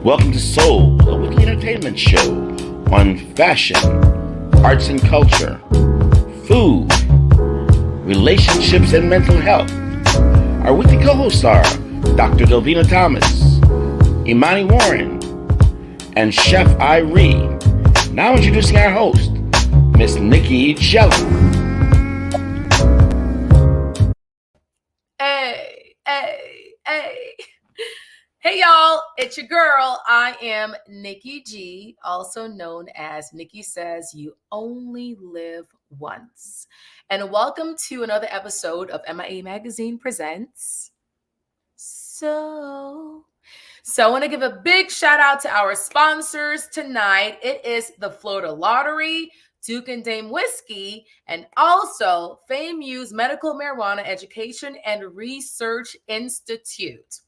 Welcome to Soul, a weekly entertainment show on fashion, arts and culture, food, relationships, and mental health. Our weekly co-hosts are Dr. Delvena Thomas, Imani Warren, and Chef Irie. Now introducing our host, Miss Nicky Gelin. Hey y'all, it's your girl. I am Nicky G, also known as Nicky Says You Only Live Once. And welcome to another episode of MIA Magazine Presents. So I want to give a big shout out to our sponsors tonight. It is the Florida Lottery, Duke and Dame Whiskey, and also FAMU's Medical Marijuana Education and Research Institute.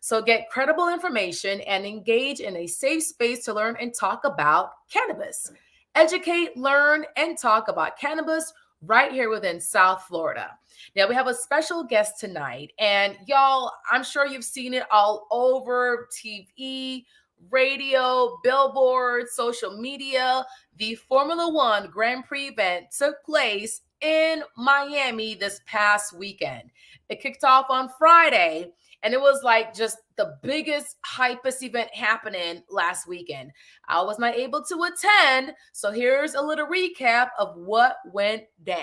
So get credible information and engage in a safe space to learn and talk about cannabis. Educate, learn, and talk about cannabis right here within South Florida. Now, we have a special guest tonight, and y'all, I'm sure you've seen it all over TV, radio, billboards, social media. The Formula One Grand Prix event took place in Miami this past weekend. It kicked off on Friday, and it was like just the biggest, hypest event happening last weekend. I was not able to attend, so here's a little recap of what went down.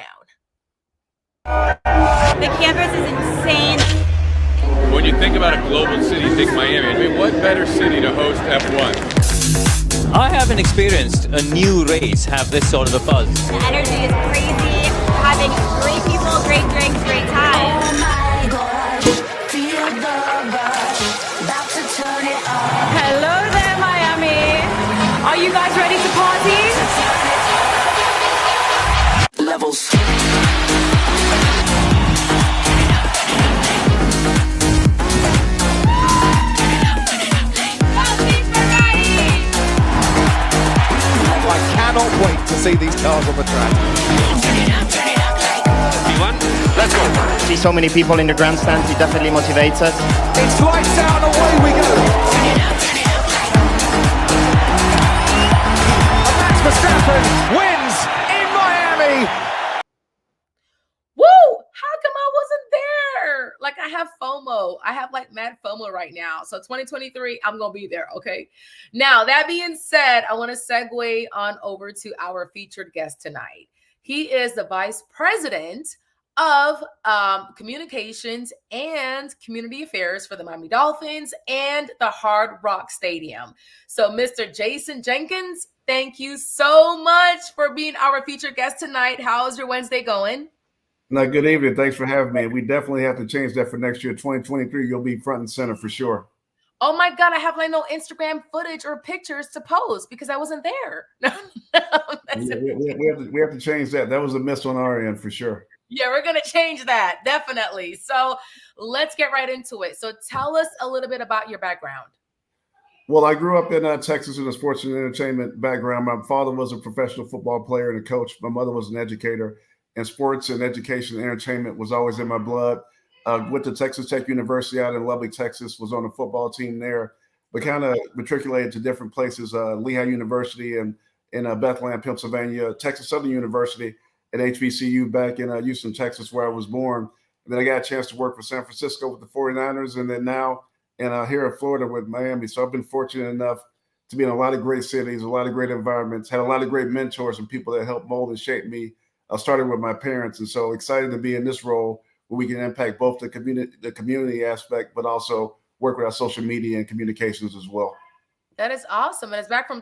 The campus is insane. When you think about a global city, think Miami. I mean, what better city to host F1? I haven't experienced a new race have this sort of a buzz. The energy is crazy. We're having great people, great drinks, great time. Oh my God, feel the rush, about to turn it on. Hello there, Miami. Are you guys ready to party? Levels. I cannot wait to see these cars on the track. Let's go. See so many people in the grandstand, it definitely motivates us. It's lights out, away we go. Max Verstappen wins in Miami. Woo! How come I wasn't there? Like, I have FOMO. I have like mad FOMO right now. So 2023, I'm going to be there, okay? Now, that being said, I want to segue on over to our featured guest tonight. He is the Vice President of Communications and Community Affairs for the Miami Dolphins and the Hard Rock Stadium. So, Mr. Jason Jenkins, thank you so much for being our featured guest tonight. How's your Wednesday going? No, good evening. Thanks for having me. We definitely have to change that for next year. 2023, you'll be front and center for sure. Oh my God, I have like no Instagram footage or pictures to post because I wasn't there. We have to change that. That was a miss on our end for sure. Yeah, we're going to change that. Definitely. So let's get right into it. So tell us a little bit about your background. Well, I grew up in Texas in a sports and entertainment background. My father was a professional football player and a coach. My mother was an educator. And sports and education and entertainment was always in my blood. Went to Texas Tech University out in Lubbock, Texas, was on the football team there, but kind of matriculated to different places, Lehigh University and in Bethlehem, Pennsylvania, Texas Southern University at HBCU back in Houston, Texas, where I was born. And then I got a chance to work for San Francisco with the 49ers, and then now here in Florida with Miami. So I've been fortunate enough to be in a lot of great cities, a lot of great environments, had a lot of great mentors and people that helped mold and shape me. I started with my parents, and so excited to be in this role where we can impact both the community aspect, but also work with our social media and communications as well. That is awesome. And it's back from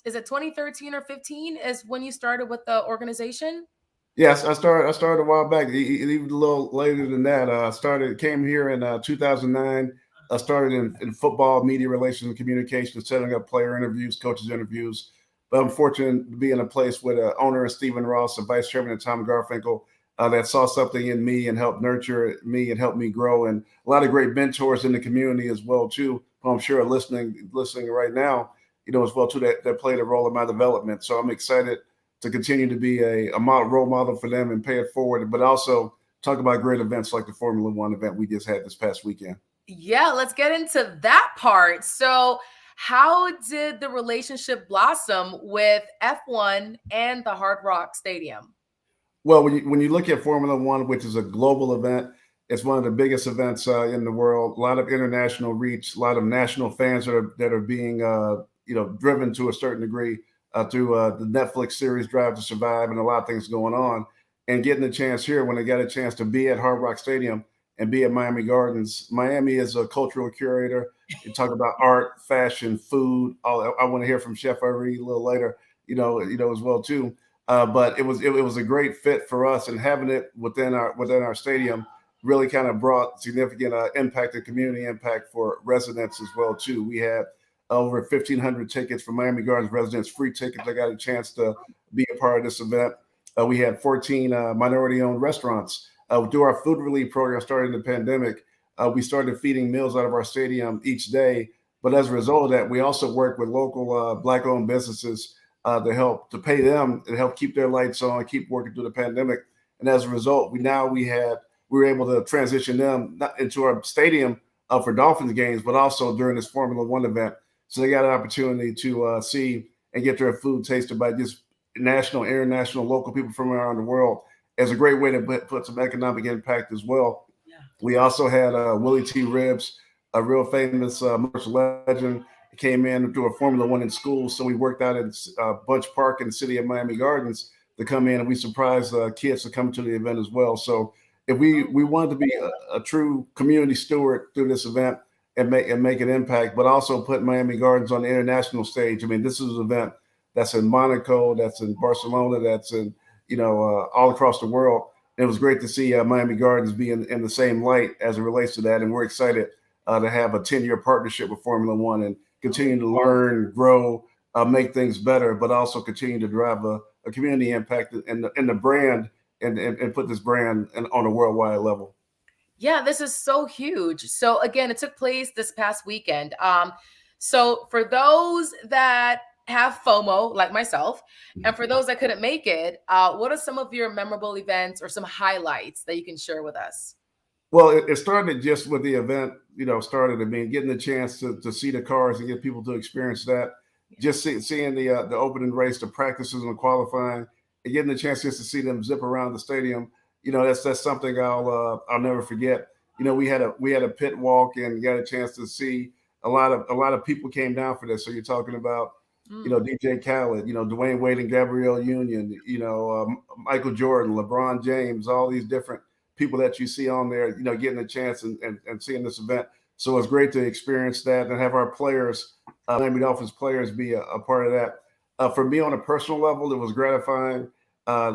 is it 2013 or 15 is when you started with the organization? Yes, I started a while back, even a little later than that. Came here in 2009. I started in football, media relations and communications, setting up player interviews, coaches interviews. But I'm fortunate to be in a place with owner Stephen Ross and vice chairman Tom Garfinkel that saw something in me and helped nurture me and help me grow. And a lot of great mentors in the community as well, too, who I'm sure are listening right now, as well, too, that played a role in my development. So I'm excited to continue to be a role model for them and pay it forward, but also talk about great events like the Formula One event we just had this past weekend. Yeah, let's get into that part. So How did the relationship blossom with F1 and the Hard Rock Stadium? Well, when you look at Formula One, which is a global event, it's one of the biggest events in the world. A lot of international reach, a lot of national fans that are being driven to a certain degree through the Netflix series Drive to Survive, and a lot of things going on. And getting a chance here when they got a chance to be at Hard Rock Stadium and be at Miami Gardens. Miami is a cultural curator. You talk about art, fashion, food. I want to hear from Chef Irie a little later, as well too. But it was a great fit for us, and having it within our stadium really kind of brought significant impact and community impact for residents as well too. We had over 1,500 tickets for Miami Gardens residents, free tickets. I got a chance to be a part of this event. We had 14 minority-owned restaurants. Through our food relief program starting the pandemic, we started feeding meals out of our stadium each day. But as a result of that, we also worked with local Black-owned businesses to pay them and help keep their lights on, keep working through the pandemic. And as a result, we were able to transition them not into our stadium for Dolphins games, but also during this Formula One event. So they got an opportunity to see and get their food tasted by just national, international, local people from around the world. As a great way to put some economic impact as well. Yeah. We also had Willie T. Ribs, a real famous motorcycle legend, came in to a Formula One in school. So we worked out in Bunch Park in the city of Miami Gardens to come in, and we surprised kids to come to the event as well. So if we wanted to be a true community steward through this event and make an impact, but also put Miami Gardens on the international stage. I mean, this is an event that's in Monaco, that's in Barcelona, that's in all across the world. And it was great to see Miami Gardens be in the same light as it relates to that. And we're excited to have a 10-year partnership with Formula One and continue to learn, grow, make things better, but also continue to drive a community impact in the brand and put this brand on a worldwide level. Yeah, this is so huge. So again, it took place this past weekend. So for those that have FOMO like myself, and for those that couldn't make it, what are some of your memorable events or some highlights that you can share with us? Well, it started just with the event, getting the chance to see the cars and get people to experience that. Just seeing the opening race, the practices and the qualifying, and getting the chance just to see them zip around the stadium. That's something I'll never forget. We had a pit walk and got a chance to see a lot of people came down for this. So you're talking about DJ Khaled, Dwayne Wade and Gabrielle Union, Michael Jordan, LeBron James, all these different people that you see on there, getting a chance and seeing this event. So it's great to experience that and have our players, Miami Dolphins players, be a part of that. For me on a personal level, it was gratifying.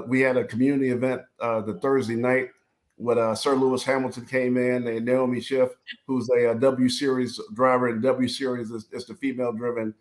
We had a community event the Thursday night with Sir Lewis Hamilton came in, and Naomi Schiff, who's a W Series driver, and W Series is the female-driven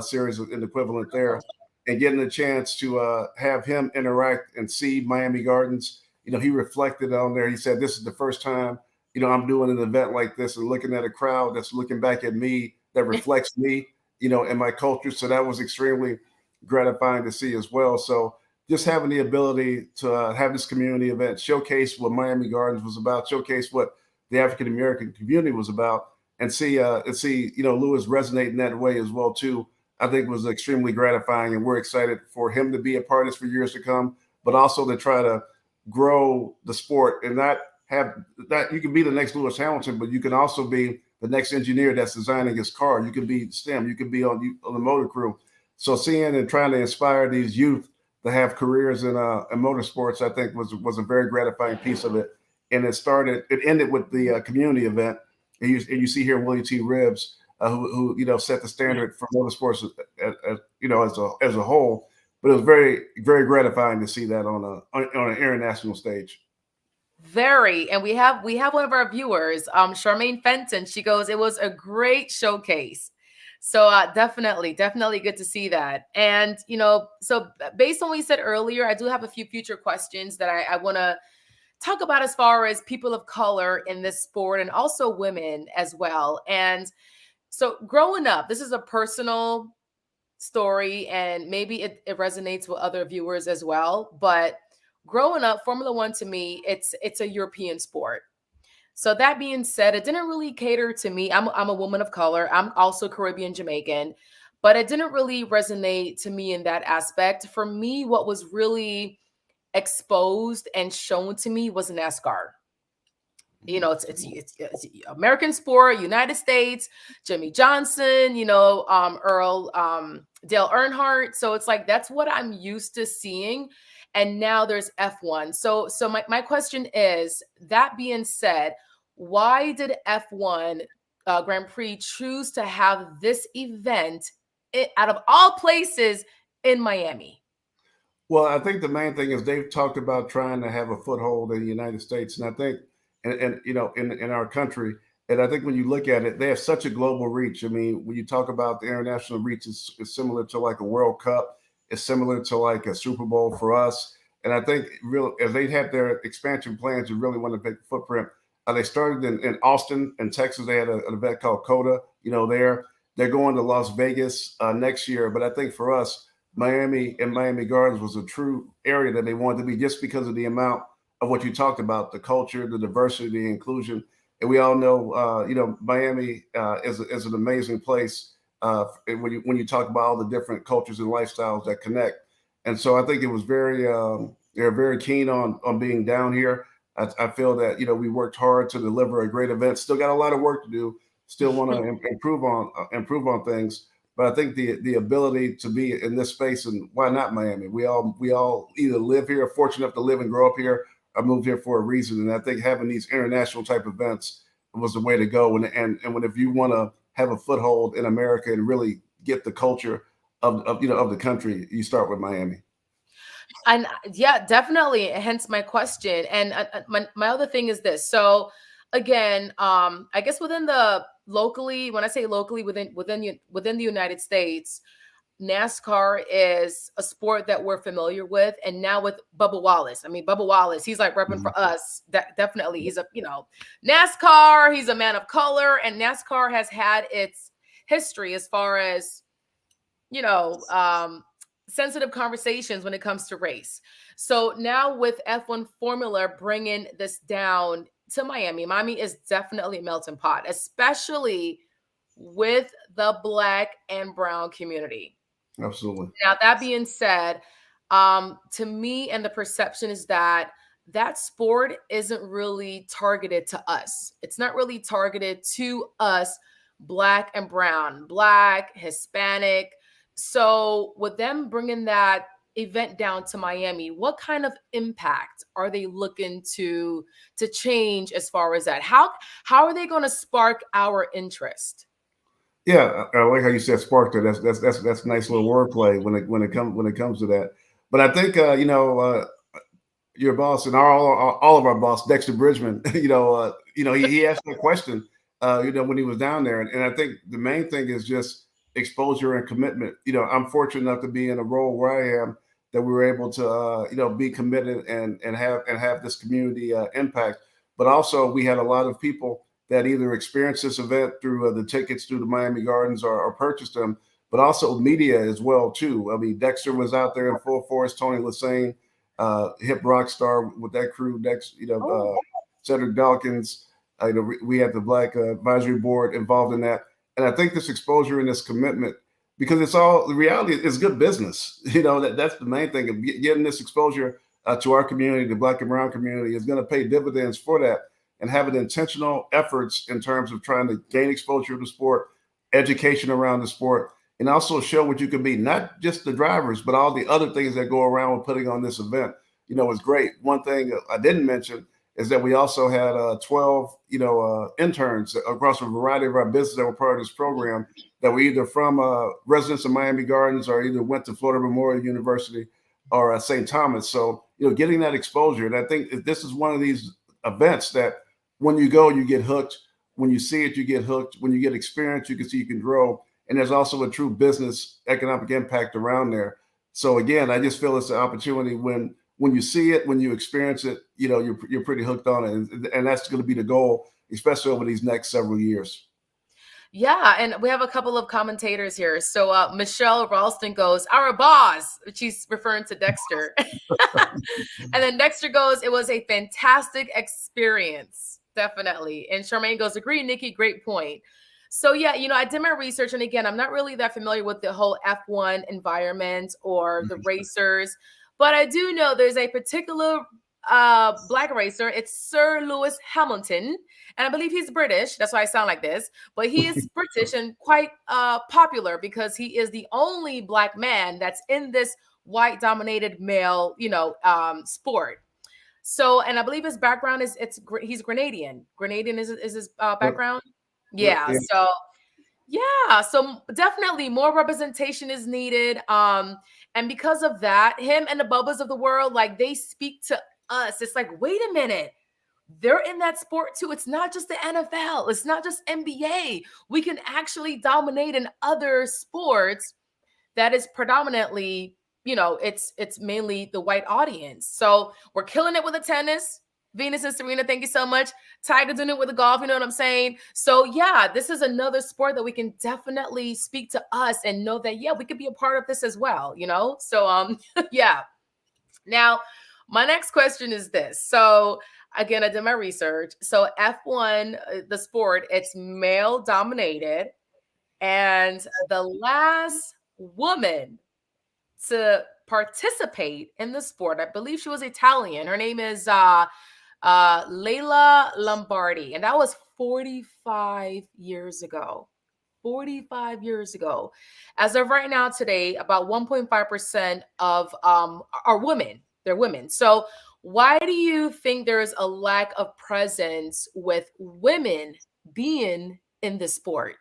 series in the equivalent there. And getting a chance to have him interact and see Miami Gardens, he reflected on there. He said, "This is the first time, I'm doing an event like this and looking at a crowd that's looking back at me that reflects me, and my culture." So that was extremely gratifying to see as well. So just having the ability to have this community event, showcase what Miami Gardens was about, showcase what the African American community was about, and see Lewis resonate in that way as well too, I think was extremely gratifying. And we're excited for him to be a part of this for years to come, but also to try to grow the sport and not have that. You can be the next Lewis Hamilton, but you can also be the next engineer that's designing his car. You can be STEM, you can be on the motor crew. So seeing and trying to inspire these youth to have careers in motorsports, I think was a very gratifying piece of it. And it ended with the community event. And you see here Willie T. Ribs, who set the standard for motorsports as a whole. But it was very, very gratifying to see that on an international stage. Very, and we have one of our viewers, Charmaine Fenton. She goes, "It was a great showcase." So definitely good to see that. And so based on what you said earlier, I do have a few future questions that I want to talk about as far as people of color in this sport and also women as well. And so growing up, this is a personal story and maybe it resonates with other viewers as well. But growing up, Formula One to me, it's a European sport. So that being said, it didn't really cater to me. I'm a woman of color. I'm also Caribbean Jamaican, but it didn't really resonate to me in that aspect. For me, what was really exposed and shown to me was NASCAR. You know, it's American sport, United States, Jimmy Johnson, Earl, Dale Earnhardt. So it's like that's what I'm used to seeing. And now there's F1. So my question is, that being said, why did F1 Grand Prix choose to have this event out of all places in Miami? Well, I think the main thing is they've talked about trying to have a foothold in the United States, and I think, and in our country, and I think when you look at it, they have such a global reach. I mean, when you talk about the international reach, it's similar to like a World Cup, it's similar to like a Super Bowl for us, and I think real as they have their expansion plans and really want to make a footprint. They started in Austin, in Texas. They had an event called COTA. They're going to Las Vegas next year, but I think for us, Miami and Miami Gardens was a true area that they wanted to be just because of the amount of what you talked about, the culture, the diversity, the inclusion. And we all know, Miami is an amazing place when you talk about all the different cultures and lifestyles that connect. And so I think it was they're very keen on being down here. I feel that, we worked hard to deliver a great event. Still got a lot of work to do. Still want to improve on things. But I think the ability to be in this space, and why not Miami? We all either live here, fortunate enough to live and grow up here, or moved here for a reason. And I think having these international type events was the way to go. And if you want to have a foothold in America and really get the culture of the country, you start with Miami. And yeah, definitely. Hence my question. And my other thing is this. So again, I guess when I say locally, within the United States, NASCAR is a sport that we're familiar with. And now with Bubba Wallace, he's like repping for us. Definitely. He's NASCAR, he's a man of color, and NASCAR has had its history as far as, sensitive conversations when it comes to race. So now with F1 Formula bringing this down to Miami is definitely a melting pot, especially with the Black and brown community. Absolutely. Now, that being said, to me, and the perception is that sport isn't really targeted to us. It's not really targeted to us, Black and brown, Black, Hispanic. So with them bringing that event down to Miami, what kind of impact are they looking to change as far as that? How are they going to spark our interest? Yeah, I like how you said spark there. That's nice little wordplay when it comes to that. But I think your boss and all of our boss, Dexter Bridgman, he asked that question when he was down there, and I think the main thing is just exposure and commitment. I'm fortunate enough to be in a role where I am, that we were able to be committed and have this community impact. But also we had a lot of people that either experienced this event through the tickets through the Miami Gardens or purchased them, but also media as well too. I mean, Dexter was out there in full force, Tony Lassane, hip rock star with that crew, Cedric Dawkins. We had the Black Advisory Board involved in that. And I think this exposure and this commitment, because the reality is good business. That's the main thing of getting this exposure to our community, the Black and brown community, is going to pay dividends for that, and having intentional efforts in terms of trying to gain exposure to the sport, education around the sport, and also show what you can be, not just the drivers, but all the other things that go around with putting on this event. It's great. One thing I didn't mention is that we also had 12, interns across a variety of our businesses that were part of this program that were either from residents of Miami Gardens or either went to Florida Memorial University or St. Thomas. So, getting that exposure. And I think this is one of these events that when you go, you get hooked. When you see it, you get hooked. When you get experience, you can see you can grow. And there's also a true business economic impact around there. So again, I just feel it's an opportunity when you see it, when you experience it, you're pretty hooked on it. And that's going to be the goal, especially over these next several years. Yeah, and we have a couple of commentators here. So Michelle Ralston goes, our boss, she's referring to Dexter. And then Dexter goes, it was a fantastic experience. Definitely. And Charmaine goes, agree, Nikki, great point. So yeah, I did my research, and again, I'm not really that familiar with the whole F1 environment or the racers, but I do know there's a particular black racer. It's Sir Lewis Hamilton, and I believe he's British. That's why I sound like this, but he is British and quite popular because he is the only black man that's in this white-dominated male, sport. So, and I believe his background is he's Grenadian. Grenadian is his background. Yeah. So yeah. So definitely more representation is needed. And because of that, him and the Bubbas of the world, like they speak to us. It's like, wait a minute. They're in that sport too. It's not just the NFL. It's not just NBA. We can actually dominate in other sports that is predominantly, it's mainly the white audience. So we're killing it with the tennis. Venus and Serena, thank you so much. Tiger doing it with the golf, you know what I'm saying? So yeah, this is another sport that we can definitely speak to us and know that, yeah, we could be a part of this as well, So yeah. Now, my next question is this. So again, I did my research. So F1, the sport, it's male dominated. And the last woman to participate in the sport, I believe she was Italian. Her name is Leila Lombardi, and that was 45 years ago. 45 years ago. As of right now, today, about 1.5% of are women. They're women. So why do you think there is a lack of presence with women being in the sport?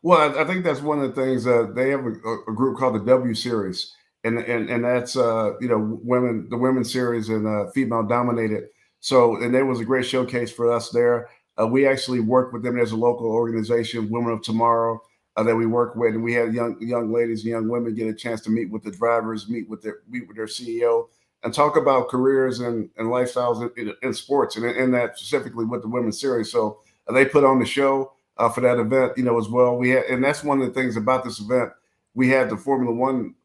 Well, I think that's one of the things. They have a group called the W Series, and that's women, the women's series, and female dominated. So, and there was a great showcase for us there. We actually work with them. There's a local organization, Women of Tomorrow, that we work with, and we had young ladies and young women get a chance to meet with the drivers, meet with their CEO, and talk about careers and lifestyles in sports, and that specifically with the women's series. So they put on the show. For that event, as well. We had, and that's one of the things about this event. We had the Formula One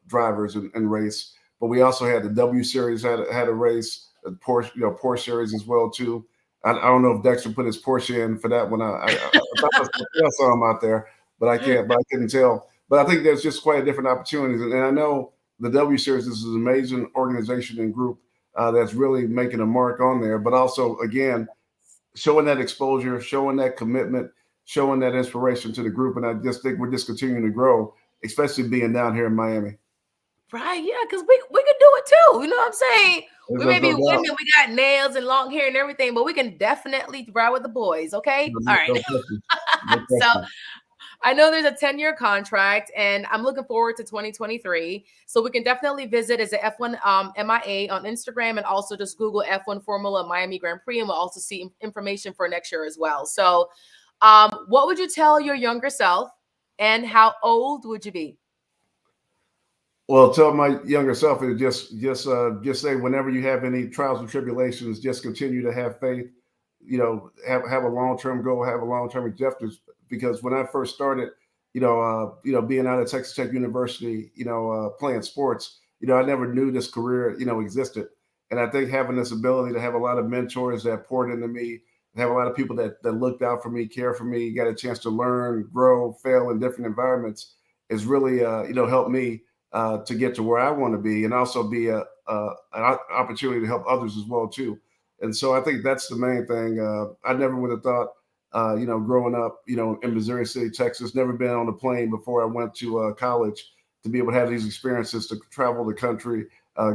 drivers and race, but we also had the W Series had a race, the Porsche Series as well too. I don't know if Dexter put his Porsche in for that one. I saw him out there, but I couldn't tell. But I think there's just quite a different opportunities, and I know the W Series is an amazing organization and group that's really making a mark on there. But also, again, showing that exposure, showing that commitment, showing that inspiration to the group. And I just think we're just continuing to grow, especially being down here in Miami. Right, yeah, because we can do it too. You know what I'm saying? We may be women, we got nails and long hair and everything, but we can definitely ride with the boys, okay? All right. So I know there's a 10-year contract, and I'm looking forward to 2023. So we can definitely visit as a F1 MIA on Instagram, and also just Google F1 Formula Miami Grand Prix, and we'll also see information for next year as well. So what would you tell your younger self, and how old would you be? Well, tell my younger self to just say whenever you have any trials and tribulations, just continue to have faith. Have a long-term goal, have a long-term objectives. Because when I first started, being out at Texas Tech University, playing sports, I never knew this career, existed. And I think having this ability to have a lot of mentors that poured into me, have a lot of people that looked out for me, care for me, got a chance to learn, grow, fail in different environments, is really, helped me to get to where I want to be, and also be an opportunity to help others as well too. And so I think that's the main thing. I never would have thought, growing up, in Missouri City, Texas, never been on a plane before I went to college, to be able to have these experiences, to travel the country,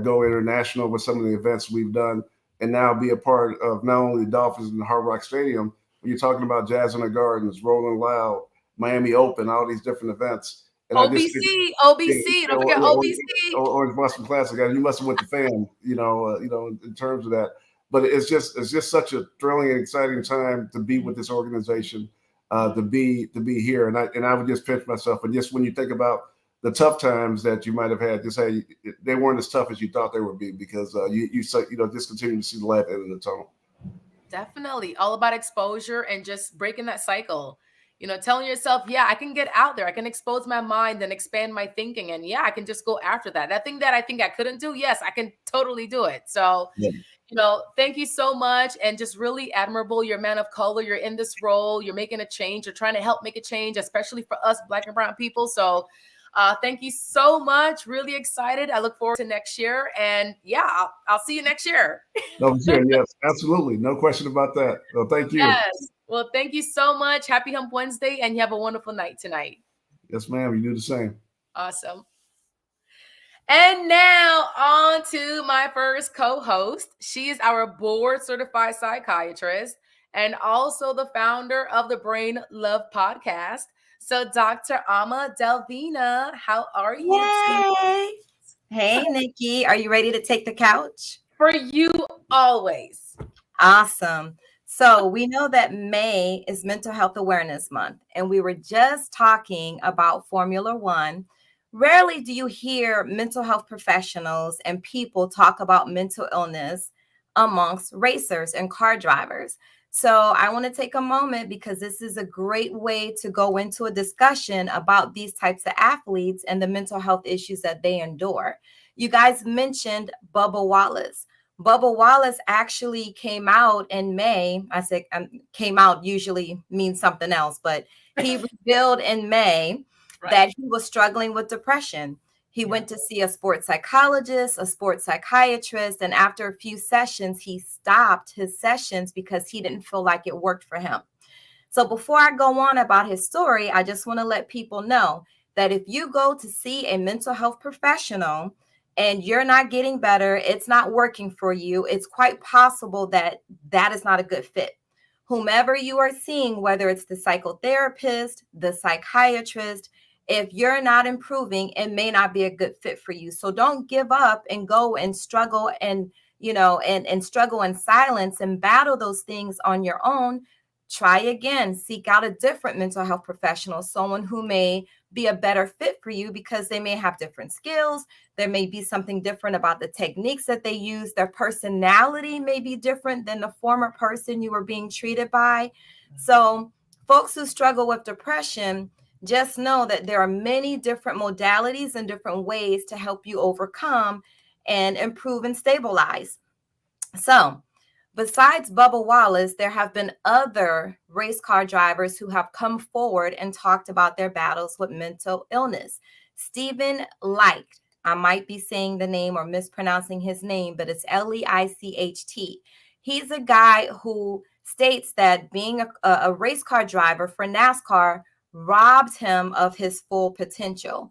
go international with some of the events we've done, and now be a part of not only the Dolphins and the Hard Rock Stadium, when you're talking about Jazz in the Gardens, Rolling Loud, Miami Open, all these different events. And OBC, don't forget OBC. Orange Boston Classic. You must have went to fan, in terms of that. But it's just such a thrilling and exciting time to be with this organization, to be here. And I would just pinch myself. And just when you think about the tough times that you might have had, just say they weren't as tough as you thought they would be, because you just continue to see the light at the end of the tunnel. Definitely, all about exposure and just breaking that cycle. Telling yourself, yeah, I can get out there. I can expose my mind and expand my thinking. And yeah, I can just go after that. That thing that I think I couldn't do, yes, I can totally do it. So Thank you so much. And just really admirable. You're a man of color. You're in this role. You're making a change. You're trying to help make a change, especially for us Black and brown people. So thank you so much. Really excited. I look forward to next year. And yeah, I'll see you next year. No, sure. Yes, absolutely. No question about that. Well, thank you. Yes. Well, thank you so much. Happy Hump Wednesday. And you have a wonderful night tonight. Yes, ma'am. You do the same. Awesome. And now on to my first co-host. She is our board certified psychiatrist and also the founder of the Brain Love podcast. So Dr. Ama Delvena, how are you? Yay! Hey, Nikki, are you ready to take the couch? For you always. Awesome. So we know that May is Mental Health Awareness Month, and we were just talking about Formula One. Rarely do you hear mental health professionals and people talk about mental illness amongst racers and car drivers. So I want to take a moment because this is a great way to go into a discussion about these types of athletes and the mental health issues that they endure. You guys mentioned Bubba Wallace. Bubba Wallace actually came out in May. I said came out usually means something else, but he revealed in May that he was struggling with depression. He went to see a sports psychologist, a sports psychiatrist, and after a few sessions, he stopped his sessions because he didn't feel like it worked for him. So before I go on about his story, I just want to let people know that if you go to see a mental health professional and you're not getting better, it's not working for you, it's quite possible that that is not a good fit. Whomever you are seeing, whether it's the psychotherapist, the psychiatrist, if you're not improving, it may not be a good fit for you. So don't give up and go and struggle and, and struggle in silence and battle those things on your own. Try again, seek out a different mental health professional, someone who may be a better fit for you because they may have different skills. There may be something different about the techniques that they use. Their personality may be different than the former person you were being treated by. So folks who struggle with depression, just know that there are many different modalities and different ways to help you overcome and improve and stabilize. So besides Bubba Wallace, there have been other race car drivers who have come forward and talked about their battles with mental illness. Stephen Licht, I might be saying the name or mispronouncing his name, but it's Leicht. He's a guy who states that being a race car driver for NASCAR robbed him of his full potential.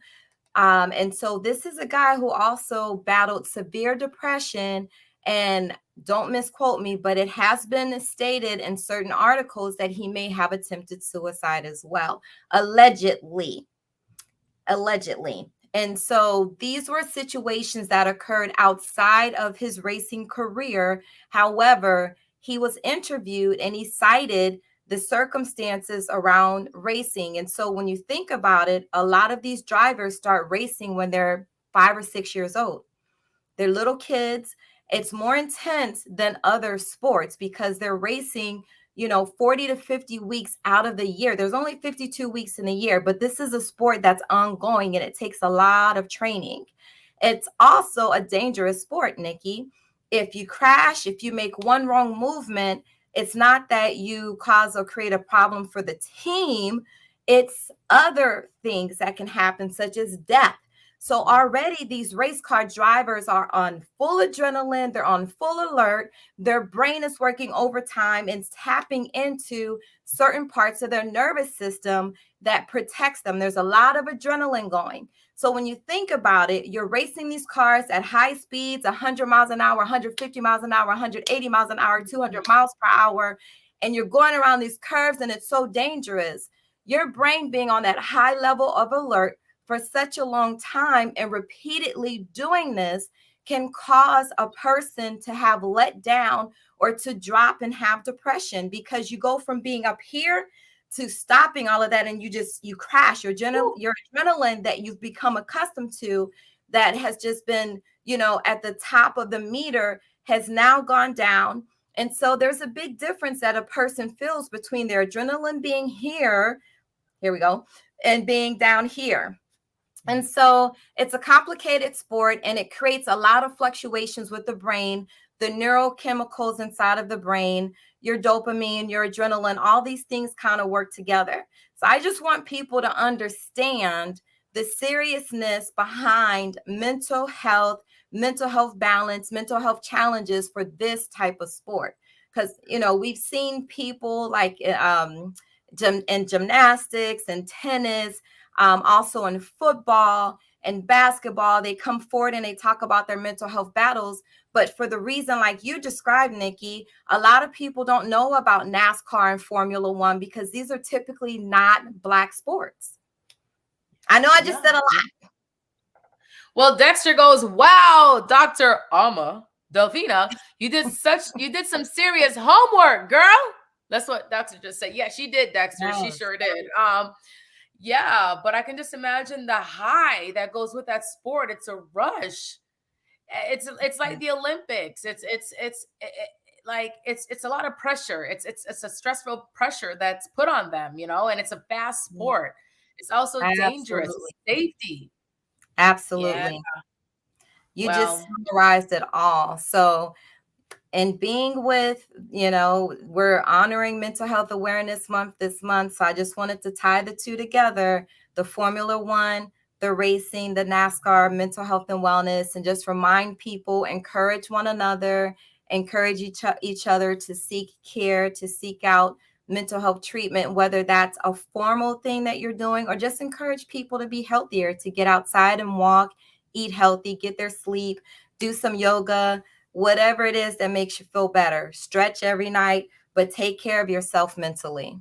And so this is a guy who also battled severe depression. And don't misquote me, but it has been stated in certain articles that he may have attempted suicide as well, allegedly. And so these were situations that occurred outside of his racing career. However, he was interviewed and he cited the circumstances around racing. And so when you think about it, a lot of these drivers start racing when they're 5 or 6 years old. They're little kids. It's more intense than other sports because they're racing, 40 to 50 weeks out of the year. There's only 52 weeks in a year, but this is a sport that's ongoing and it takes a lot of training. It's also a dangerous sport, Nikki. If you crash, if you make one wrong movement, it's not that you cause or create a problem for the team. It's other things that can happen, such as death. So already these race car drivers are on full adrenaline. They're on full alert. Their brain is working overtime and tapping into certain parts of their nervous system that protects them. There's a lot of adrenaline going. So when you think about it, you're racing these cars at high speeds, 100 miles an hour, 150 miles an hour, 180 miles an hour, 200 miles per hour, and you're going around these curves and it's so dangerous. Your brain being on that high level of alert for such a long time and repeatedly doing this can cause a person to have let down or to drop and have depression because you go from being up here to stopping all of that and you crash. Your adrenaline that you've become accustomed to that has just been, at the top of the meter has now gone down. And so there's a big difference that a person feels between their adrenaline being here we go, and being down here. And so it's a complicated sport and it creates a lot of fluctuations with the brain. the neurochemicals inside of the brain, your dopamine, your adrenaline, all these things kind of work together. So I just want people to understand the seriousness behind mental health balance, mental health challenges for this type of sport. Because, we've seen people like in gymnastics and tennis, also in football and basketball, they come forward and they talk about their mental health battles. But for the reason like you described, Nikki, a lot of people don't know about NASCAR and Formula One because these are typically not Black sports. I know I just said a lot. Well, Dexter goes, wow, Dr. Delvena, you did some serious homework, girl. That's what Dexter just said. Yeah, she did, Dexter. She sure did. Yeah, but I can just imagine the high that goes with that sport. It's a rush. It's like the Olympics. It's a lot of pressure. It's a stressful pressure that's put on them, and it's a fast sport. It's also dangerous. Safety. Absolutely. Yeah. You just summarized it all. So, and being with, we're honoring Mental Health Awareness Month this month. So I just wanted to tie the two together, the Formula One, the racing, the NASCAR, mental health and wellness, and just remind people, encourage one another, encourage each other to seek care, to seek out mental health treatment, whether that's a formal thing that you're doing or just encourage people to be healthier, to get outside and walk, eat healthy, get their sleep, do some yoga, whatever it is that makes you feel better. Stretch every night, but take care of yourself mentally.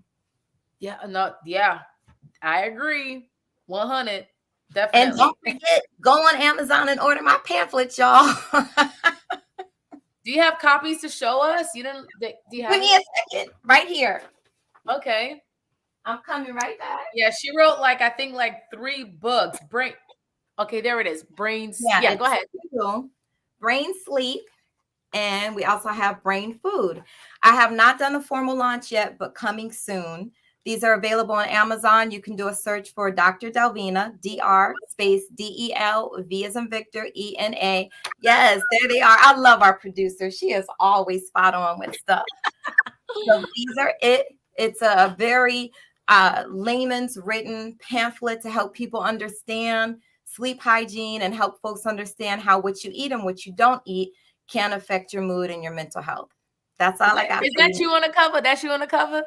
Yeah, I agree. 100. Definitely. And don't forget, go on Amazon and order my pamphlets, y'all. Do you have copies to show us? Do you have? Give me a second. Right here. Okay. I'm coming right back. Yeah, she wrote I think 3 books. Okay, there it is. Brains. Yeah, go ahead. Brain Sleep. And we also have Brain Food. I have not done a formal launch yet, but coming soon. These are available on Amazon. You can do a search for Dr. Delvena, DR space DEL, V as in Victor, ENA. Yes, there they are. I love our producer. She is always spot on with stuff. So these are it. It's a very layman's written pamphlet to help people understand sleep hygiene and help folks understand how what you eat and what you don't eat can affect your mood and your mental health. That's all I got. Is that you on the cover? That's you on the cover?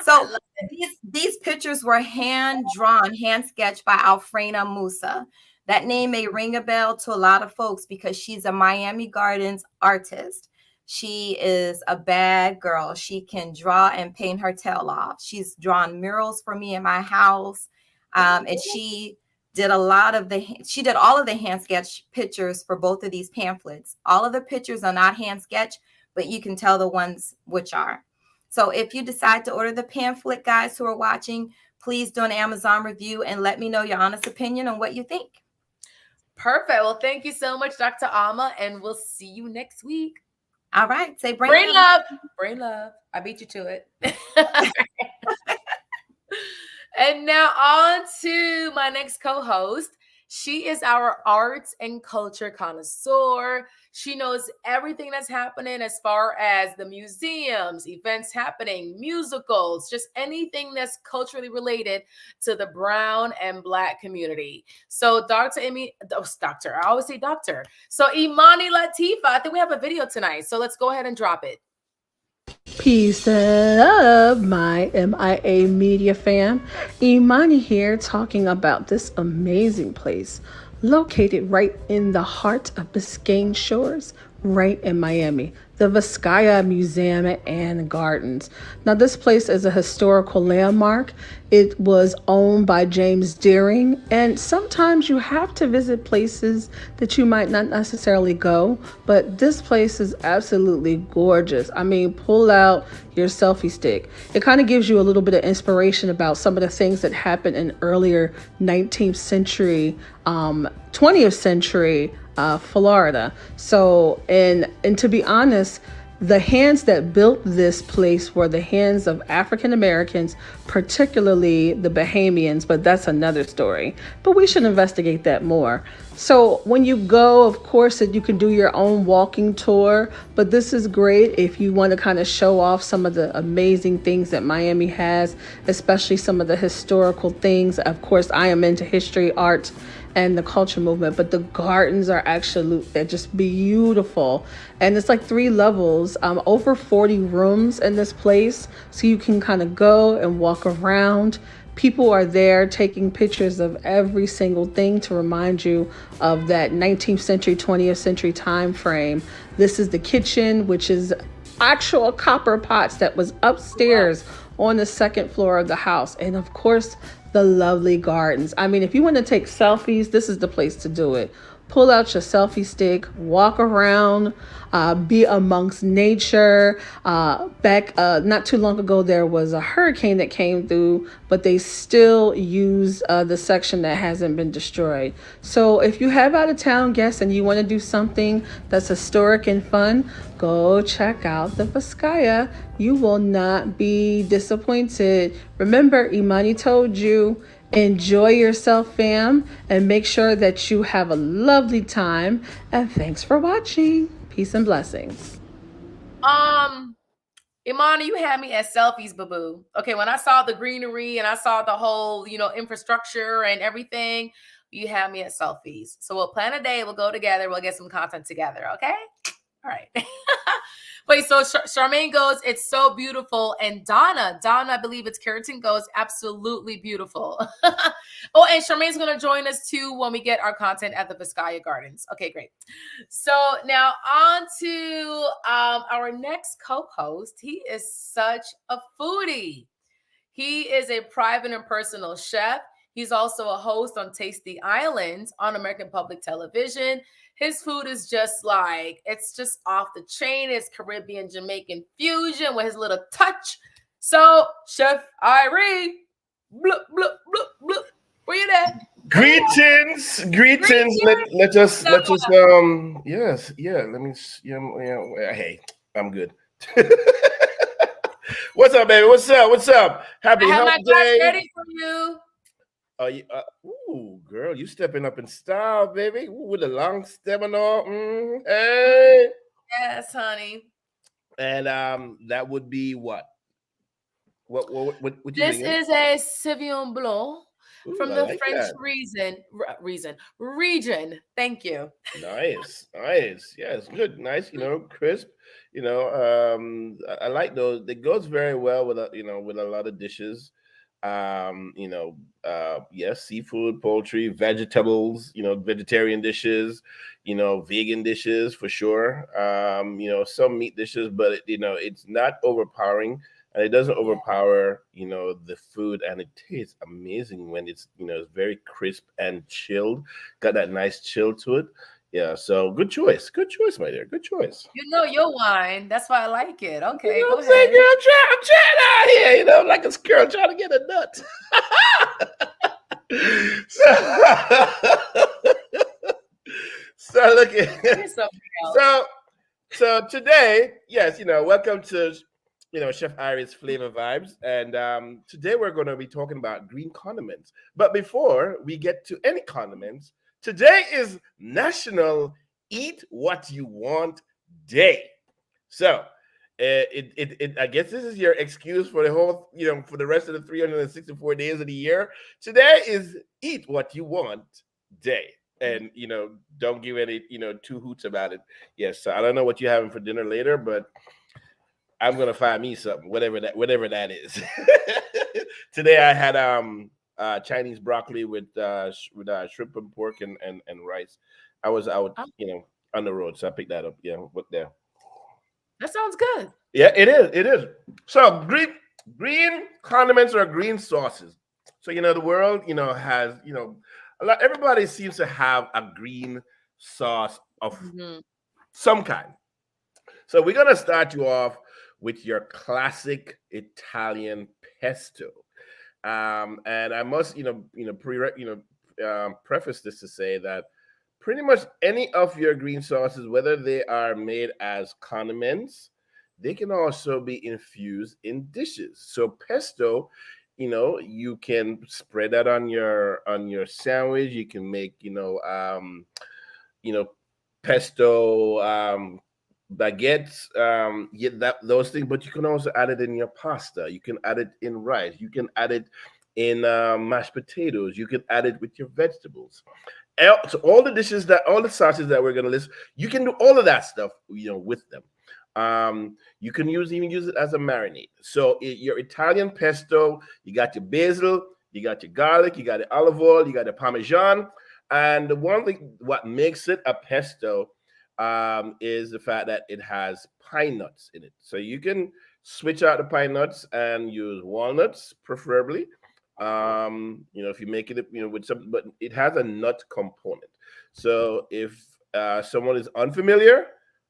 So these pictures were hand drawn, hand sketched by Alfrena Musa. That name may ring a bell to a lot of folks because she's a Miami Gardens artist. She is a bad girl. She can draw and paint her tail off. She's drawn murals for me in my house. And she did all of the hand sketch pictures for both of these pamphlets. All of the pictures are not hand sketched, but you can tell the ones which are. So if you decide to order the pamphlet, guys who are watching, please do an Amazon review and let me know your honest opinion on what you think. Perfect. Well, thank you so much, Dr. Alma, and we'll see you next week. All right. Say brain love. Brain love. I beat you to it. And now on to my next co-host. She is our arts and culture connoisseur. She knows everything that's happening as far as the museums, events happening, musicals, just anything that's culturally related to the brown and Black community. So Imani Latifa, I think we have a video tonight. So let's go ahead and drop it. Peace up, my MIA Media fam. Imani here talking about this amazing place located right in the heart of Biscayne Shores, right in Miami, the Viscaya Museum and Gardens. Now, this place is a historical landmark. It was owned by James Deering, and sometimes you have to visit places that you might not necessarily go, but this place is absolutely gorgeous. I mean, pull out your selfie stick. It kind of gives you a little bit of inspiration about some of the things that happened in earlier 19th century, 20th century Florida. So, and to be honest, The hands that built this place were the hands of African Americans, particularly the Bahamians, but that's another story. But we should investigate that more. So when you go, of course, you can do your own walking tour, but this is great if you want to kind of show off some of the amazing things that Miami has, especially some of the historical things. Of course, I am into history, art, and the culture movement, but the gardens are they're just beautiful. And it's like 3 levels, over 40 rooms in this place. So you can kind of go and walk around. People are there taking pictures of every single thing to remind you of that 19th century, 20th century time frame. This is the kitchen, which is actual copper pots that was upstairs on the 2nd floor of the house. And of course, the lovely gardens. I mean, if you want to take selfies, this is the place to do it. Pull out your selfie stick, walk around, be amongst nature. Back not too long ago, there was a hurricane that came through, but they still use the section that hasn't been destroyed. So if you have out of town guests and you want to do something that's historic and fun, go check out the Viscaya. You will not be disappointed. Remember, Imani told you, enjoy yourself, fam, and make sure that you have a lovely time. And thanks for watching. Peace and blessings. Imani, you had me at selfies, boo-boo. Okay, when I saw the greenery and I saw the whole, infrastructure and everything, you had me at selfies. So we'll plan a day. We'll go together. We'll get some content together, okay? All right. Wait, so Charmaine goes, it's so beautiful. And Donna, I believe it's Keratin, goes, absolutely beautiful. Oh, and Charmaine's going to join us too when we get our content at the Viscaya Gardens. Okay, great. So now on to our next co-host. He is such a foodie. He is a private and personal chef. He's also a host on Taste the Islands on American Public Television. His food is just it's just off the chain. It's Caribbean, Jamaican fusion with his little touch. So, Chef Irie, bloop, bloop, bloop, bloop. Where you there? Greetings. Let us yes, yeah, let me hey, I'm good. What's up, baby? What's up? Happy Hump Day. I have my ready for you. Ooh, girl, you stepping up in style, baby. Ooh, with a long stem and all. Hey. Yes, honey. And that would be what? What you This mean? is a Sauvignon Blanc from the French region. Thank you. Nice. Yeah, it's good. Nice, crisp. I like those. It goes very well with with a lot of dishes. Yes, seafood, poultry, vegetables, vegetarian dishes, vegan dishes for sure. Some meat dishes, but it's not overpowering, and it doesn't overpower, the food, and it tastes amazing when it's very crisp and chilled. Got that nice chill to it. Yeah, so good choice, my dear. Good choice. You know your wine. That's why I like it. Okay, go ahead. Girl, I'm trying out here, like a girl trying to get a nut. So look at so today, yes, welcome to Chef Irie's Flavor Vibes, and today we're going to be talking about green condiments. But before we get to any condiments, today is National Eat What You Want Day. So I guess this is your excuse for the whole, for the rest of the 364 days of the year. Today is Eat What You Want Day. And, don't give any, two hoots about it. Yes, so I don't know what you're having for dinner later, but I'm going to find me something, whatever that is. Today I had Chinese broccoli with shrimp and pork and rice. I was out, on the road, so I picked that up. Yeah, what there? That sounds good. Yeah, it is. So green condiments or green sauces. So the world has everybody seems to have a green sauce of some kind. So we're gonna start you off with your classic Italian pesto. And I must preface this to say that pretty much any of your green sauces, whether they are made as condiments, they can also be infused in dishes. So pesto, you can spread that on your sandwich. You can make, you know, pesto baguettes, yeah, those things. But you can also add it in your pasta. You can add it in rice. You can add it in mashed potatoes. You can add it with your vegetables. So all the sauces that we're gonna list, you can do all of that stuff, with them. You can even use it as a marinade. So your Italian pesto, you got your basil, you got your garlic, you got the olive oil, you got the Parmesan, and the one thing what makes it a pesto is the fact that it has pine nuts in it. So you can switch out the pine nuts and use walnuts, preferably. If you make it, with some, but it has a nut component. So if someone is unfamiliar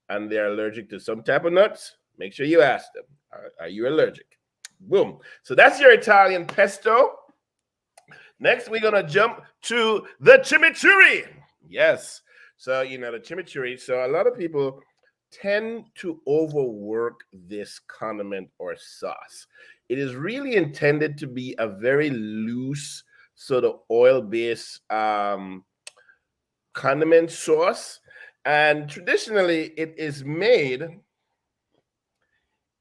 and they're allergic to some type of nuts, make sure you ask them, are you allergic? Boom. So that's your Italian pesto. Next, we're gonna jump to the chimichurri. Yes. So the chimichurri. So a lot of people tend to overwork this condiment or sauce. It is really intended to be a very loose sort of oil-based condiment sauce, and traditionally it is made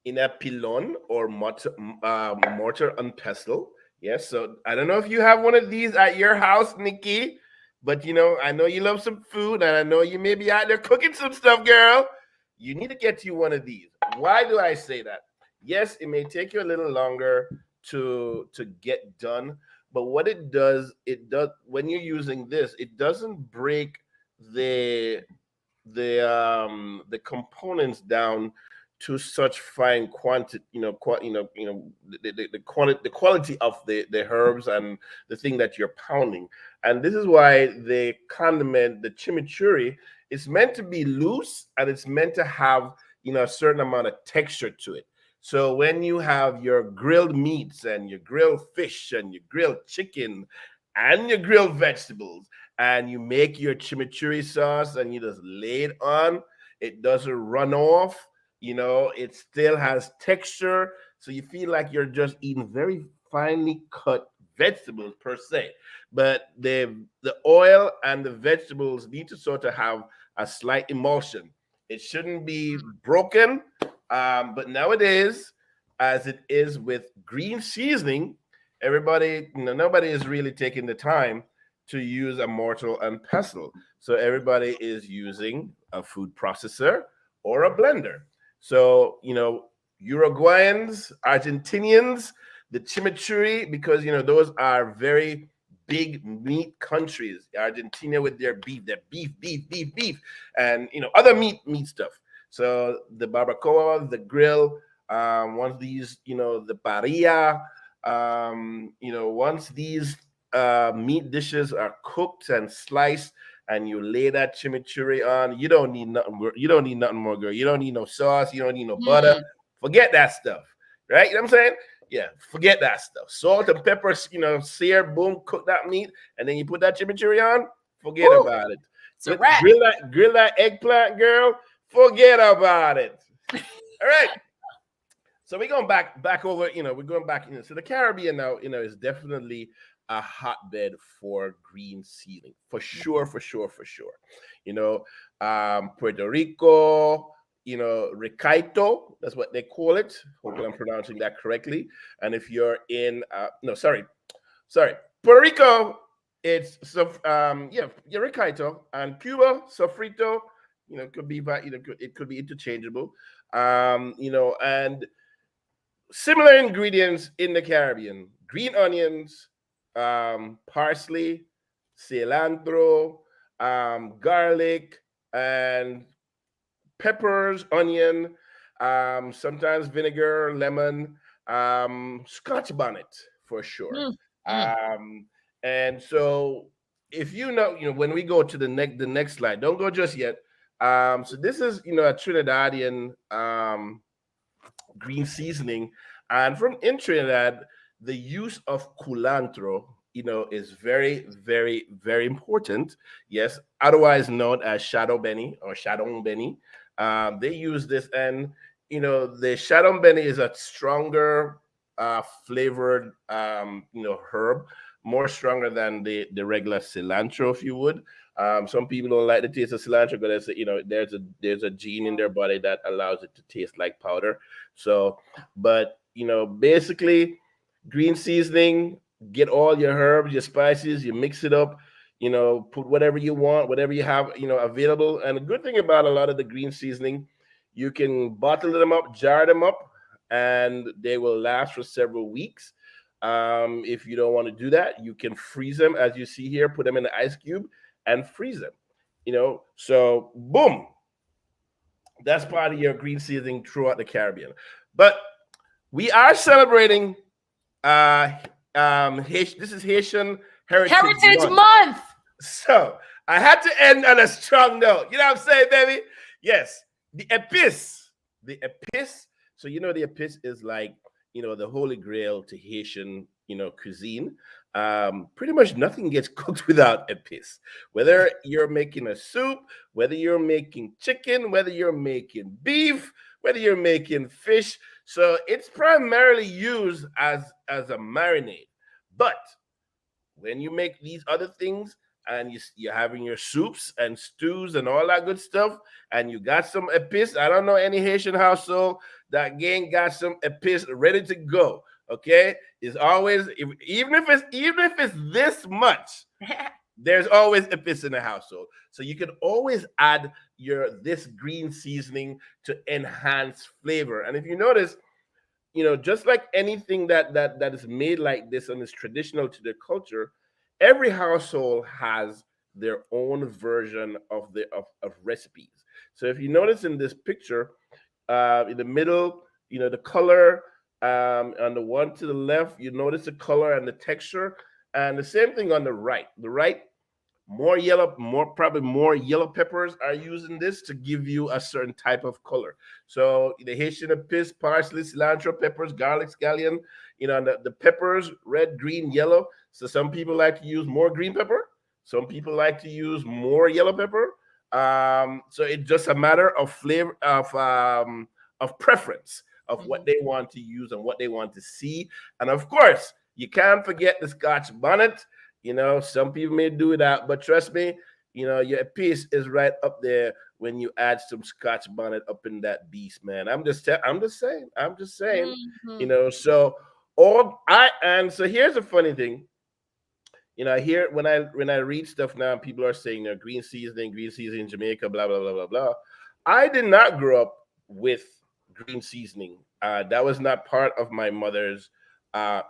in a pilon or mortar and pestle. Yes, so I don't know if you have one of these at your house, Nicky, but I know you love some food, and I know you may be out there cooking some stuff, girl. You need to get you one of these. Why do I say that? Yes, it may take you a little longer to get done, but what it does when you're using this, it doesn't break the components down to such fine quantity, the quality of the herbs and the thing that you're pounding. And this is why the condiment, the chimichurri, is meant to be loose, and it's meant to have a certain amount of texture to it. So when you have your grilled meats and your grilled fish and your grilled chicken and your grilled vegetables, and you make your chimichurri sauce and you just lay it on, it doesn't run off. It still has texture, so you feel like you're just eating very finely cut vegetables per se. But the oil and the vegetables need to sort of have a slight emulsion. It shouldn't be broken, but nowadays, as it is with green seasoning, nobody is really taking the time to use a mortar and pestle. So everybody is using a food processor or a blender. So, Uruguayans, Argentinians, the chimichurri, because, those are very big meat countries. Argentina with their beef, beef, and, other meat stuff. So the barbacoa, the grill, once these, the parrilla, once these meat dishes are cooked and sliced, and you lay that chimichurri on, you don't need nothing more. You don't need nothing more, girl. You don't need no sauce. You don't need no butter. Forget that stuff, right? You know what I'm saying? Yeah, forget that stuff. Salt and pepper, sear, boom, cook that meat, and then you put that chimichurri on. Forget about it. Grill that eggplant, girl. Forget about it. All right. So we're going back over. We're going back. So the Caribbean now, is definitely a hotbed for green seasoning, for sure. Puerto Rico, Ricaito, that's what they call it. Hopefully I'm pronouncing that correctly. And if you're in Puerto Rico, it's Ricaito, and Cuba, sofrito. Could be, it could be interchangeable. And similar ingredients in the Caribbean: green onions, parsley, cilantro, garlic, and peppers, onion, sometimes vinegar, lemon, Scotch bonnet for sure. And so if when we go to the next slide, don't go just yet. So this is a Trinidadian green seasoning, and in Trinidad, the use of culantro, is very, very, very important. Yes, otherwise known as shadow benny or shadong benny. They use this, and the Shadow Benny is a stronger flavored, herb, more stronger than the regular cilantro, if you would. Some people don't like the taste of cilantro because there's a gene in their body that allows it to taste like powder. So, but basically, green seasoning, get all your herbs, your spices, you mix it up. Put whatever you want, whatever you have, available. And the good thing about a lot of the green seasoning, you can bottle them up, jar them up, and they will last for several weeks. If you don't want to do that, you can freeze them, as you see here, put them in the ice cube and freeze them. So boom, that's part of your green seasoning throughout the Caribbean. But we are celebrating this is Haitian Heritage Month. So I had to end on a strong note. You know what I'm saying, baby? Yes. The épice. So the épice is like, the holy grail to Haitian, cuisine. Pretty much nothing gets cooked without épice. Whether you're making a soup, whether you're making chicken, whether you're making beef, whether you're making fish. So it's primarily used as a marinade. But when you make these other things, and you're having your soups and stews and all that good stuff, and you got some épice. I don't know any Haitian household that again got some épice ready to go. Okay, it's always even if it's this much, there's always épice in the household. So you can always add this green seasoning to enhance flavor. And if you notice, just like anything that is made like this and is traditional to their culture, every household has their own version of recipes. So if you notice in this picture, in the middle, the color, on the one to the left, you notice the color and the texture, and the same thing on the right. The right, probably more yellow peppers are used in this to give you a certain type of color. So the Haitian épice, parsley, cilantro, peppers, garlic, scallion, the peppers, red, green, yellow. So some people like to use more green pepper. Some people like to use more yellow pepper. So it's just a matter of flavor, of preference, of what they want to use and what they want to see. And of course, you can't forget the Scotch bonnet. Some people may do that, but trust me, your épice is right up there when you add some Scotch bonnet up in that beast, man. I'm just saying. Mm-hmm. So here's a funny thing. I hear when I read stuff now, people are saying green seasoning in Jamaica, blah blah blah blah blah. I did not grow up with green seasoning. That was not part of my mother's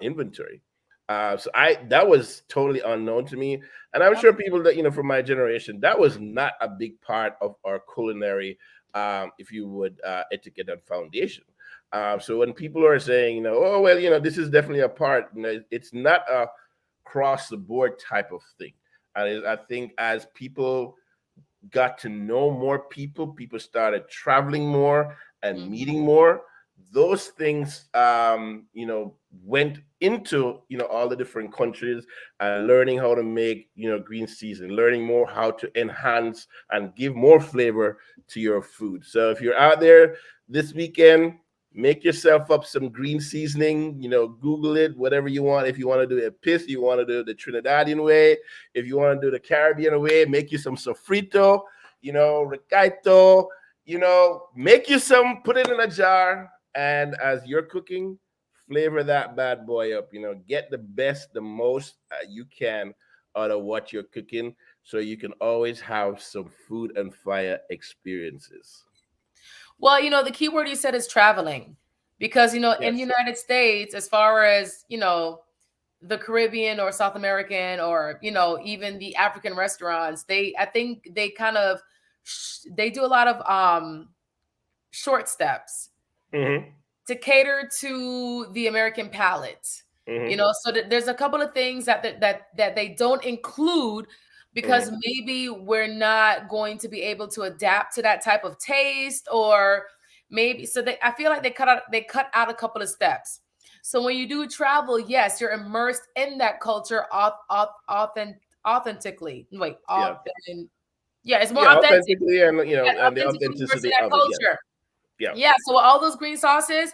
inventory. So that was totally unknown to me, and I'm sure people that from my generation, that was not a big part of our culinary, if you would, etiquette and foundation. So when people are saying, oh well, this is definitely a part, it's not a cross the board type of thing. And I think as people got to know more people started traveling more and meeting more. Those things, went into, all the different countries and learning how to make, green seasoning, learning more how to enhance and give more flavor to your food. So if you're out there this weekend, make yourself up some green seasoning, Google it, whatever you want. If you want to do épice, you want to do the Trinidadian way. If you want to do the Caribbean way, make you some sofrito, recaito, make you some, put it in a jar. And as you're cooking, flavor that bad boy up, get the best, the most you can out of what you're cooking, so you can always have some food and fire experiences. Well, the key word you said is traveling, because, in the United States, as far as, the Caribbean or South American or, even the African restaurants, I think they kind of, they do a lot of short steps to cater to the American palate. So there's a couple of things that they don't include because maybe we're not going to be able to adapt to that type of taste, or maybe I feel like they cut out a couple of steps. So when you do travel, yes, you're immersed in that culture authentically. Yeah, it's more authentic. Authentically, and and the authenticity that of culture. it. Yeah. So all those green sauces,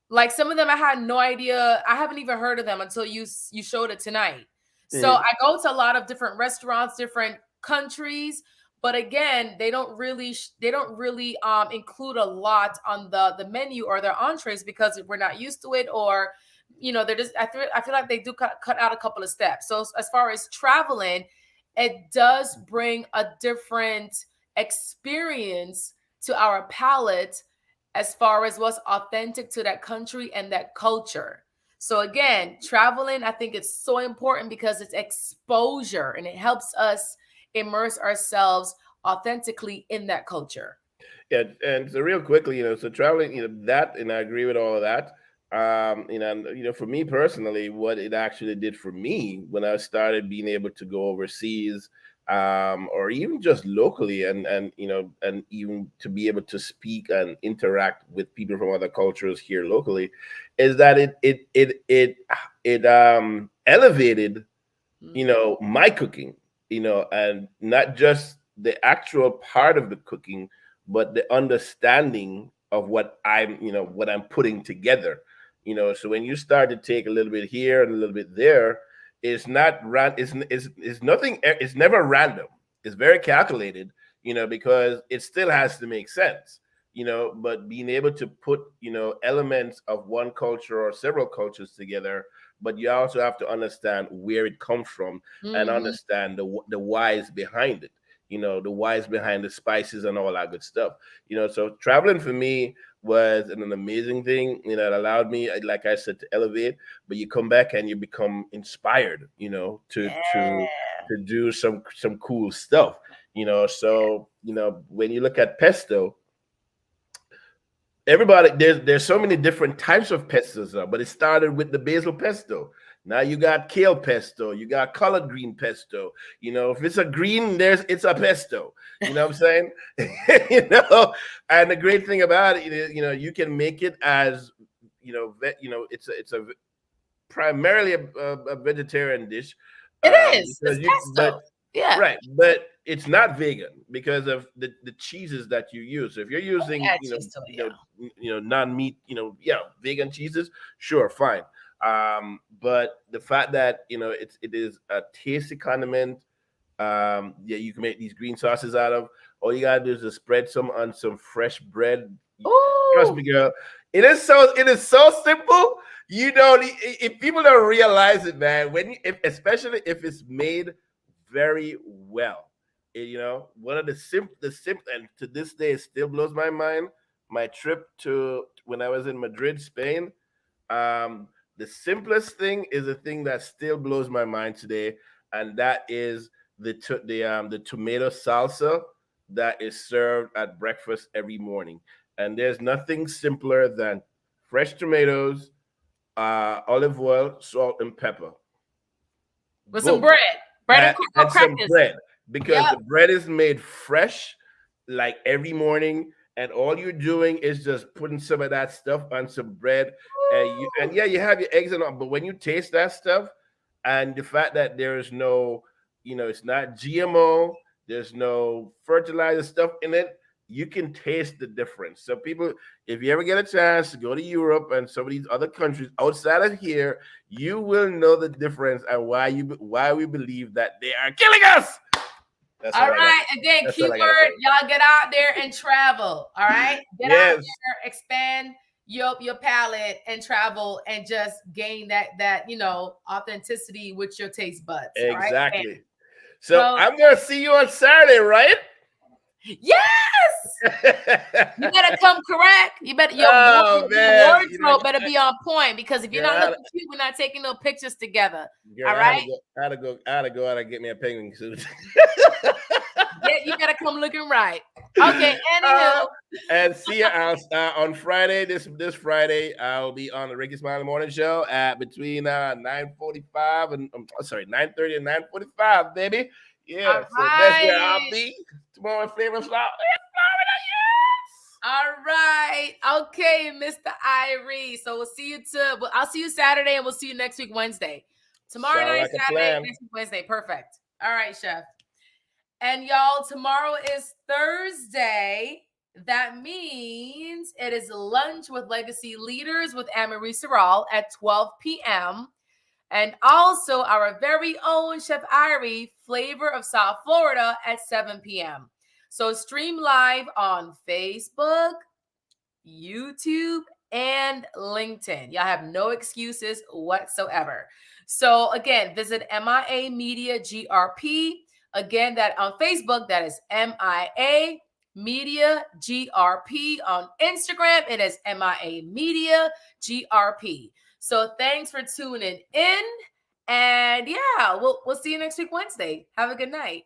like some of them I had no idea. I haven't even heard of them until you showed it tonight. So I go to a lot of different restaurants, different countries, but again, they don't really include a lot on the menu or their entrees because we're not used to it, or they're just I feel like they do cut out a couple of steps. So as far as traveling, it does bring a different experience to our palate as far as what's authentic to that country and that culture. So again, traveling, I think it's so important because it's exposure and it helps us immerse ourselves authentically in that culture. Yeah, and so real quickly, so traveling, that, and I agree with all of that. For me personally, what it actually did for me when I started being able to go overseas, or even just locally, and even to be able to speak and interact with people from other cultures here locally, is that it elevated, my cooking, and not just the actual part of the cooking, but the understanding of what I'm putting together. So when you start to take a little bit here and a little bit there, it's not it's nothing, it's never random. It's very calculated, because it still has to make sense. But being able to put, elements of one culture or several cultures together, but you also have to understand where it comes from and understand the whys behind it. The whys behind the spices and all that good stuff. So traveling for me was an amazing thing. It allowed me, like I said, to elevate. But you come back and you become inspired, to do some cool stuff. So when you look at pesto, everybody, there's so many different types of pestos, but it started with the basil pesto. Now you got kale pesto, you got collard green pesto. If it's a green, it's a pesto. You know what I'm saying? And the great thing about it is, you can make it as, it's a primarily a vegetarian dish. It is. It's pesto. Yeah. Right, but it's not vegan because of the cheeses that you use. So if you're using, non-meat, vegan cheeses, sure, fine. But the fact that it is a tasty condiment, you can make these green sauces out of. All you gotta do is just spread some on some fresh bread. Ooh. Trust me, girl. It is so simple. If people don't realize it, man, especially if it's made very well. One of the simple, and to this day, it still blows my mind. My trip to when I was in Madrid, Spain. The simplest thing is a thing that still blows my mind today, and that is the tomato salsa that is served at breakfast every morning. And there's nothing simpler than fresh tomatoes, olive oil, salt, and pepper. With some bread. Bread and some bread, because the bread is made fresh, like every morning, and all you're doing is just putting some of that stuff on some bread, and you have your eggs and all. But when you taste that stuff, and the fact that there is no, it's not GMO, there's no fertilizer stuff in it, you can taste the difference. So people, if you ever get a chance to go to Europe and some of these other countries outside of here, you will know the difference and why we believe that they are killing us. All right. Again, keyword, y'all get out there and travel. All right. Get out there, expand your palate and travel and just gain that authenticity with your taste buds. Exactly. Right? So I'm gonna see you on Saturday, right? Yes. You better come correct. You better your wardrobe better be on point, because if you're not looking cute, we're not taking no pictures together. Girl, all right. I had to go out and get me a penguin suit. Yeah, you gotta come looking right. Okay, anywho. And see you on Friday. This Friday, I'll be on the Ricky Smiley Morning Show at between 9:30 and 9:45, baby. Yeah, so that's where I'll be tomorrow. Favorite slot in Florida, yes. All right, okay, Mr. Irie. So we'll see you I'll see you Saturday, and we'll see you next week Wednesday. Tomorrow night, Saturday, next week Wednesday. Perfect. All right, Chef. And y'all, tomorrow is Thursday. That means it is Lunch with Legacy Leaders with Anne-Marie Serral at 12 p.m. And also our very own Chef Irie, Flavor of South Florida at 7 p.m. So stream live on Facebook, YouTube, and LinkedIn. Y'all have no excuses whatsoever. So again, visit MIA Media GRP. Again, that on Facebook, that is MIA Media GRP. On Instagram, it is MIA Media GRP. So thanks for tuning in. And yeah, we'll see you next week, Wednesday. Have a good night.